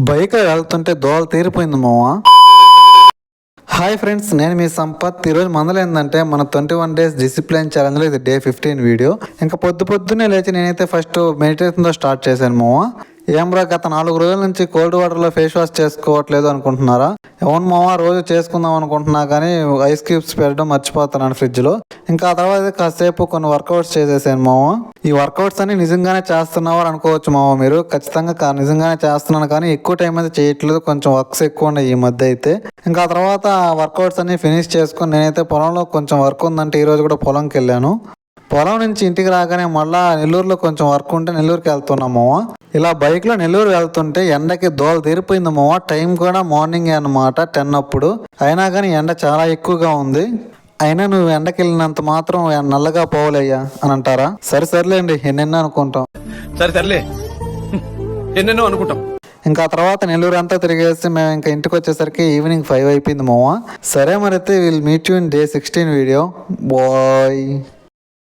Bike వెళ్తుంటే దోల తీరిపోయింది మావా. హాయ్ ఫ్రెండ్స్, నేను మీ సంపత్. ఈరోజు మందలు ఏంటంటే మన 21 days డిసిప్లిన్ ఛాలెంజ్లో ఇది డే 15 వీడియో. ఇంకా పొద్దున్నే లేచి నేనైతే ఫస్ట్ మెడిటేషన్తో స్టార్ట్ చేశాను మావా. ఏం రా, గత 4 రోజుల నుంచి కోల్డ్ వాటర్లో ఫేస్ వాష్ చేసుకోవట్లేదు అనుకుంటున్నారా? అవును మావా, రోజు చేసుకుందాం అనుకుంటున్నా కానీ ఐస్ క్యూబ్స్ పెట్టడం మర్చిపోతున్నాను ఫ్రిడ్జ్లో. ఇంకా ఆ తర్వాత కాసేపు కొన్ని వర్కౌట్స్ చేసేసాను మావా. ఈ వర్కౌట్స్ అన్ని నిజంగానే చేస్తున్నావు అనుకోవచ్చు మావా మీరు. ఖచ్చితంగా నిజంగానే చేస్తున్నాను, కానీ ఎక్కువ టైం అయితే చేయట్లేదు, కొంచెం వర్క్స్ ఎక్కువ ఉన్నాయి ఈ మధ్య అయితే. ఇంకా ఆ తర్వాత వర్కౌట్స్ అన్ని ఫినిష్ చేసుకుని నేనైతే పొలంలో కొంచెం వర్క్ ఉందంటే ఈరోజు కూడా పొలంకి వెళ్ళాను. పొలం నుంచి ఇంటికి రాగానే మళ్ళా నెల్లూరులో కొంచెం వర్క్ ఉంటే నెల్లూరుకి వెళ్తున్నాము. ఇలా బైక్లో నెల్లూరు వెళ్తుంటే ఎండకి దోల తీరిపోయింది. టైం కూడా మార్నింగ్ అనమాట 10 అప్పుడు. అయినా కానీ ఎండ చాలా ఎక్కువగా ఉంది. అయినా నువ్వు ఎండకి వెళ్ళినంత మాత్రం నల్లగా పోవలయ్యా అని అంటారా? సరేలేండి, ఎన్నెన్నో అనుకుంటాం. సరేలే ఎన్నెన్నో అనుకుంటాం. ఇంకా తర్వాత నెల్లూరు అంతా తిరిగేసి మేము ఇంకా ఇంటికి వచ్చేసరికి ఈవినింగ్ 5 అయిపోయింది మావా. సరే, మరి అయితే will meet you in day 16 video. Bye.